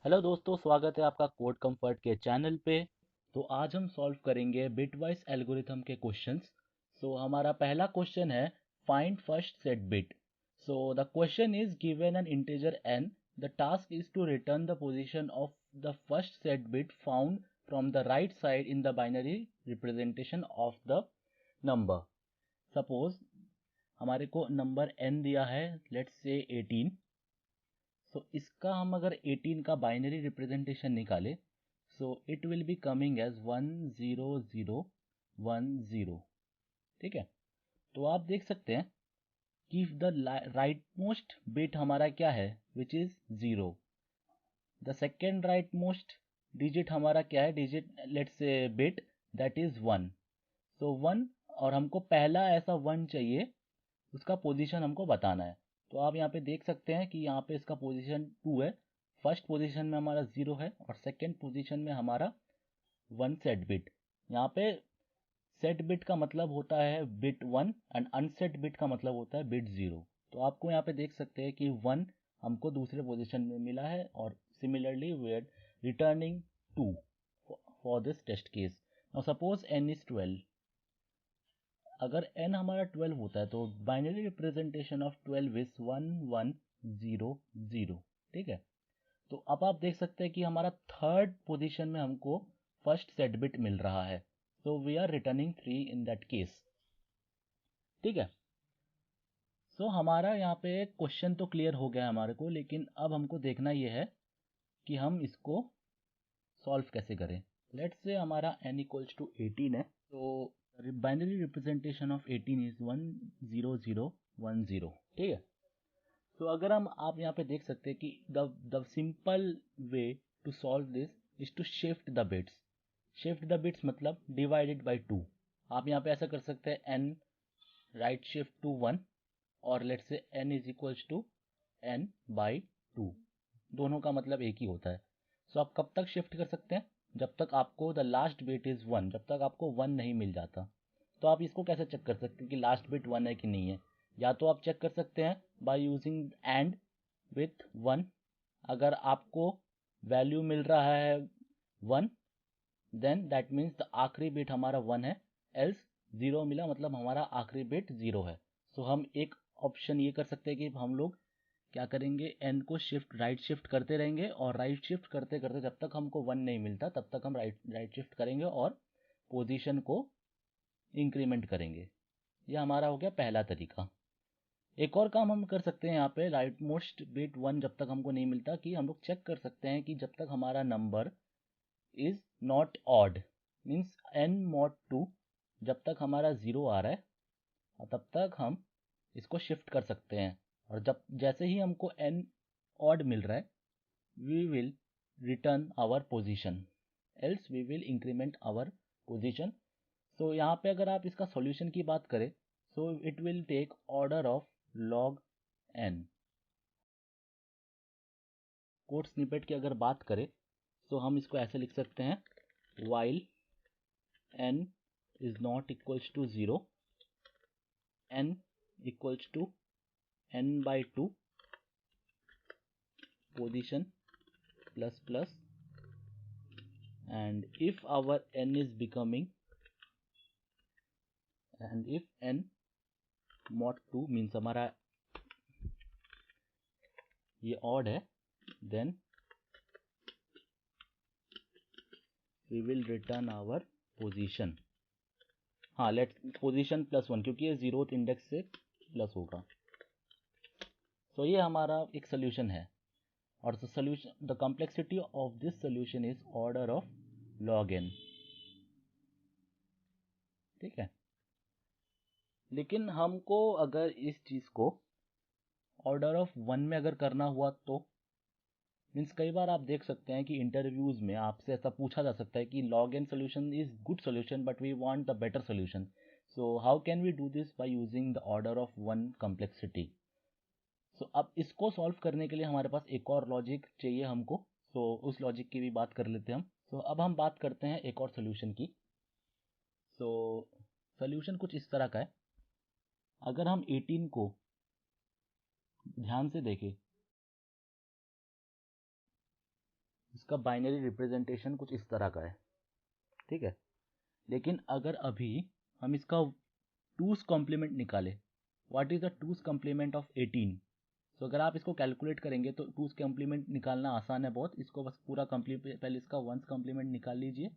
Hello दोस्तों, स्वागत है आपका कोड कंफर्ट के चैनल पे। तो आज हम सॉल्व करेंगे बिटवाइज एल्गोरिथम के क्वेश्चंस। हमारा पहला क्वेश्चन है find first set bit. The question is given an integer n। The task is to return the position of the first set bit found from the right side in the binary representation of the number. Suppose हमारे को number n दिया है, let's say 18। इसका हम अगर 18 का binary representation निकाले, it will be coming as 10010। ठीक है। तो आप देख सकते हैं कि द राइट मोस्ट बिट हमारा क्या है, which is 0। The second right most digit हमारा क्या है, digit let's say bit, that is 1। 1, और हमको पहला ऐसा 1 चाहिए, उसका पोजीशन हमको बताना है। तो आप यहाँ पे देख सकते हैं कि यहाँ पे इसका पोजीशन 2 है। फर्स्ट पोजीशन में हमारा 0 है और सेकंड पोजीशन में हमारा 1 सेट बिट। यहाँ पे सेट बिट का मतलब होता है बिट 1 एंड अनसेट बिट का मतलब होता है बिट 0। तो आपको यहाँ पे देख सकते हैं कि 1 हमको दूसरे पोजीशन में मिला है और similarly we are returning 2 for this test case. Now suppose n is 12। अगर n हमारा 12 होता है तो बाइनरी रिप्रेजेंटेशन ऑफ 12 इज 1100। ठीक है। तो अब आप देख सकते हैं कि हमारा थर्ड पोजीशन में हमको फर्स्ट सेट बिट मिल रहा है। We are returning 3 in that case. ठीक है। हमारा यहाँ पे क्वेश्चन तो क्लियर हो गया हमारे को, लेकिन अब हमको देखना यह है कि हम इसको सॉल्व कैसे करें। लेट्स से हमारा n इक्वल्स टू 18 है। तो बाइनरी रिप्रेजेंटेशन ऑफ 18 इज 10010। ठीक है। अगर हम आप यहाँ पे देख सकते हैं कि the simple way to solve this is to shift the bits. Shift the bits मतलब डिवाइडेड बाय 2। आप यहाँ पे ऐसा कर सकते हैं n राइट शिफ्ट टू 1, और let's say n is equals to n by 2। दोनों का मतलब एक ही होता है। आप कब तक शिफ्ट कर सकते हैं, जब तक आपको द लास्ट बिट इज 1, जब तक आपको 1 नहीं मिल जाता। तो आप इसको कैसे चेक कर सकते हैं कि लास्ट बिट 1 है कि नहीं है। या तो आप चेक कर सकते हैं बाय यूजिंग एंड विथ 1। अगर आपको वैल्यू मिल रहा है 1, देन दैट मीन्स द आखिरी बिट हमारा 1 है। एल्स 0 मिला मतलब हमारा आखिरी बिट 0 है। हम एक ऑप्शन ये कर सकते हैं कि हम लोग क्या करेंगे, एन को शिफ्ट राइट शिफ्ट करते रहेंगे, और राइट शिफ्ट करते करते जब तक हमको 1 नहीं मिलता तब तक हम राइट शिफ्ट करेंगे और पोजीशन को इंक्रीमेंट करेंगे। यह हमारा हो गया पहला तरीका। एक और काम हम कर सकते हैं यहाँ पे, राइट मोस्ट बिट 1 जब तक हमको नहीं मिलता, कि हम लोग चेक कर सकते हैं कि जब तक हमारा number is not odd, means n mod 2, जब तक हमारा 0 आ रहा है तब तक हम इसको शिफ्ट कर सकते हैं। और जब जैसे ही हमको n ऑड मिल रहा है, we will return our position, else we will increment our position. यहाँ पे अगर आप इसका सॉल्यूशन की बात करें, it will take order of log n। Code snippet की अगर बात करें तो हम इसको ऐसे लिख सकते हैं, while n is not equals to 0, n equals to n by 2 position plus plus, and if our n is becoming, and if n mod 2 means हमारा ये odd है, then we will return our position। हाँ, late position plus 1, क्योंकि ये 0th index से plus होगा। ये हमारा एक सोल्यूशन है, और the complexity of this solution is order of log n। ठीक है। लेकिन हमको अगर इस चीज को ऑर्डर ऑफ 1 में अगर करना हुआ तो मीन्स कई बार आप देख सकते हैं कि इंटरव्यूज में आपसे ऐसा पूछा जा सकता है कि log n solution is good solution but we want the better solution, how can we do this by using the order of 1 complexity. अब इसको सॉल्व करने के लिए हमारे पास एक और लॉजिक चाहिए हमको। उस लॉजिक की भी बात कर लेते हैं हम। अब हम बात करते हैं एक और सोल्यूशन की। सोल्यूशन कुछ इस तरह का है। अगर हम 18 को ध्यान से देखें इसका बाइनरी रिप्रेजेंटेशन कुछ इस तरह का है, ठीक है। लेकिन अगर अभी हम इसका 2's कॉम्प्लीमेंट निकालें, what is the 2's complement of 18? तो अगर आप इसको कैलकुलेट करेंगे तो 2's कॉम्प्लीमेंट निकालना आसान है बहुत। इसको बस पूरा कॉम्प्लीमेंट, पहले इसका 1's कॉम्प्लीमेंट निकाल लीजिए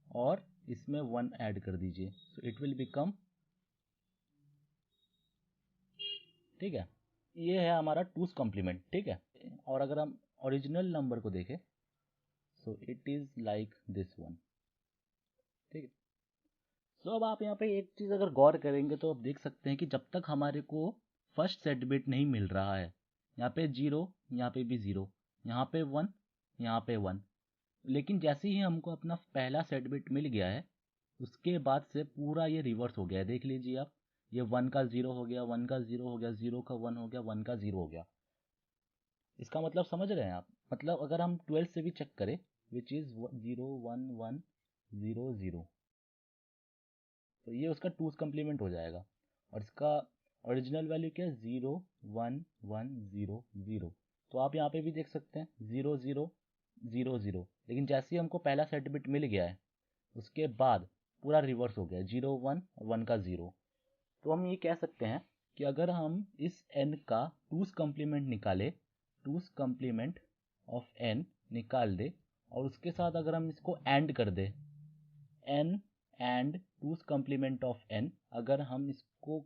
और इसमें 1 ऐड कर दीजिए, सो इट विल बिकम, ठीक है, ये है हमारा 2's कॉम्प्लीमेंट, ठीक है। और अगर हम ओरिजिनल नंबर को देखें, so it is like this one, ठीक है। सो अब आप यहाँ पे एक चीज़ अगर गौर करेंगे तो आप देख सकते हैं कि जब तक हमारे को फर्स्ट सेट बिट नहीं मिल रहा है, यहाँ पे 0, यहाँ पे भी 0, यहाँ पे 1, यहाँ पे 1, लेकिन जैसे ही हमको अपना पहला सेट बिट मिल गया है, उसके बाद से पूरा ये रिवर्स हो गया है। देख लीजिए आप, ये 1 का 0 हो गया, 1 का 0 हो गया, 0 का 1 हो गया, 1 का 0 हो गया। इसका मतलब समझ रहे हैं आप? मतलब अगर हम 12 से भी चेक करें, विच इज़ 0 1 1 0 0, तो ये उसका 2's कम्प्लीमेंट हो जाएगा। और इसका ओरिजिनल वैल्यू क्या है? 0 1 1 0 0। तो आप यहाँ पे भी देख सकते हैं 0 0 0 0, लेकिन जैसे ही हमको पहला सेट बिट मिल गया है, उसके बाद पूरा रिवर्स हो गया, 0 1 और 1 का 0। तो हम ये कह सकते हैं कि अगर हम इस n का 2's कम्प्लीमेंट निकालें, 2's कम्प्लीमेंट ऑफ n निकाल दे, और उसके साथ अगर हम इसको एंड कर दे, n and 2's complement of n, अगर हम इसको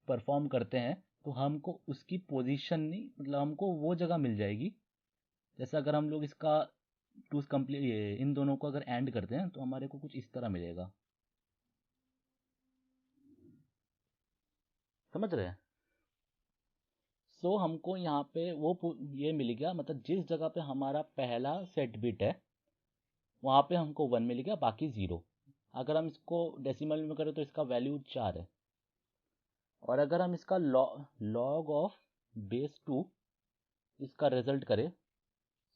परफॉर्म करते हैं तो हमको उसकी पोजीशन नहीं, मतलब हमको वो जगह मिल जाएगी। जैसे अगर हम लोग इसका 2's कम्प्लीट, इन दोनों को अगर एंड करते हैं तो हमारे को कुछ इस तरह मिलेगा, समझ रहे हैं? सो हमको यहाँ पे वो ये मिल गया, मतलब जिस जगह पे हमारा पहला सेट बिट है वहाँ पे हमको 1 मिल गया, बाकी 0। अगर हम इसको डेसिमल में करें तो इसका वैल्यू 4 है। और अगर हम इसका लॉग ऑफ बेस 2 इसका रिजल्ट करें,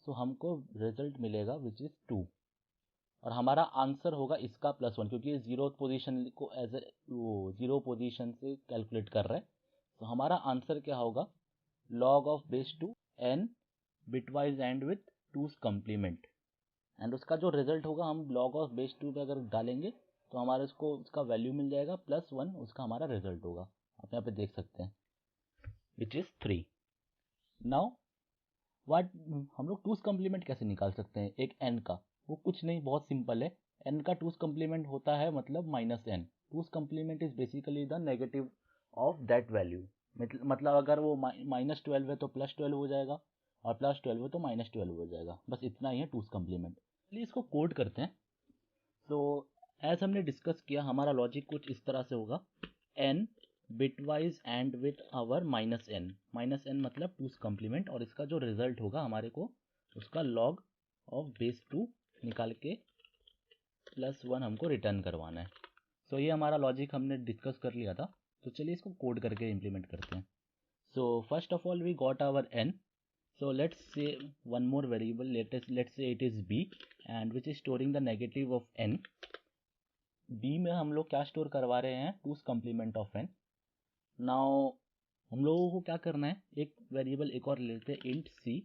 तो हमको रिजल्ट मिलेगा विच इज़ 2, और हमारा आंसर होगा इसका +1, क्योंकि ये 0 पोजीशन को एज ए वो 0 पोजीशन से कैलकुलेट कर रहा है। तो हमारा आंसर क्या होगा? log of base 2 n bitwise and with 2's complement, and उसका जो रिजल्ट होगा हम log ऑफ बेस 2 पे अगर डालेंगे तो हमारे उसको उसका वैल्यू मिल जाएगा +1, उसका हमारा रिजल्ट होगा। आप यहाँ पे देख सकते हैं विच इज़ 3। नाउ वाट, हम लोग 2's कम्प्लीमेंट कैसे निकाल सकते हैं एक n का? वो कुछ नहीं, बहुत सिंपल है। n का 2's कम्प्लीमेंट होता है मतलब -n। 2's complement is basically the negative of that value. मतलब अगर वो -12 है तो +12 हो जाएगा, और +12 है तो -12 हो जाएगा। बस इतना ही है 2's कम्प्लीमेंट। चलिए इसको कोड करते हैं। सो एज हमने डिस्कस किया, हमारा लॉजिक कुछ इस तरह से होगा, n bitwise and with our -n मतलब 2's कम्प्लीमेंट, और इसका जो रिजल्ट होगा हमारे को उसका log ऑफ बेस 2 निकाल के +1 हमको रिटर्न करवाना है। सो ये हमारा लॉजिक हमने डिस्कस कर लिया था। तो चलिए इसको कोड करके इम्प्लीमेंट करते हैं। So first of all we got our n, so let's say one more variable, let's say it is b, and which is storing the negative of n। b में हम लोग क्या स्टोर करवा रहे हैं? 2's complement of n। Now हम लोगों को क्या करना है, एक वेरिएबल एक और लेते हैं int c,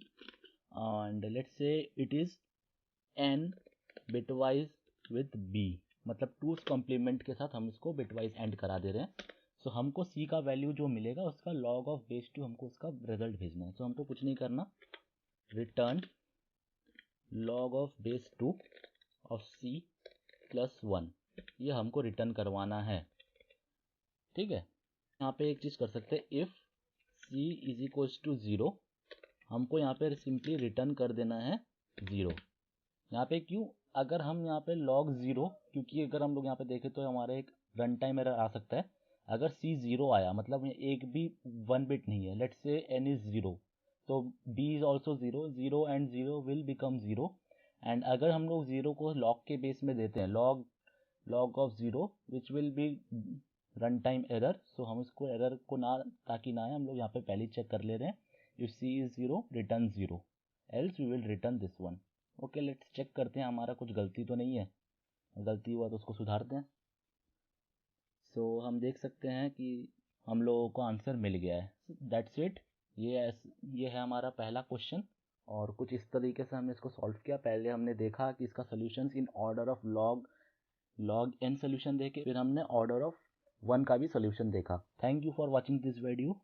and let's say it is n bitwise with b, मतलब 2's कम्प्लीमेंट के साथ हम इसको बिटवाइज एंड करा दे रहे हैं। सो हमको c का वैल्यू जो मिलेगा उसका log ऑफ बेस 2 हमको उसका रिजल्ट भेजना है। सो हमको कुछ नहीं करना, return log of base 2 of c +1, ये हमको रिटर्न करवाना है, ठीक है। यहाँ पे एक चीज़ कर सकते हैं, if c is equals to 0, हमको यहाँ पे सिंपली रिटर्न कर देना है 0। यहाँ पे क्यों? अगर हम यहाँ पे log 0, क्योंकि अगर हम लोग यहाँ पे देखें तो हमारे एक रन टाइम एरर आ सकता है। अगर c 0 आया मतलब एक भी 1 बिट नहीं है, लेट्स से n इज 0, तो b is also 0, 0 and 0 will become 0। And अगर हम लोग 0 को log के बेस में देते हैं, log of 0 which will be run time error. So हम इसको एरर को ना, ताकि ना आए, हम लोग यहाँ पे पहले चेक कर ले रहे हैं, if c is 0 return 0, else we will return this one. Okay, let's check करते हैं हमारा कुछ गलती तो नहीं है, गलती हुआ तो उसको सुधारते हैं। सो हम देख सकते हैं कि हम लोगों को आंसर मिल गया है। दैट्स इट, ये है हमारा पहला क्वेश्चन, और कुछ इस तरीके से हमने इसको सॉल्व किया। पहले हमने देखा कि इसका solutions in order of log n solution देखे, फिर हमने ऑर्डर ऑफ 1 का भी सॉल्यूशन देखा। Thank you for watching this video.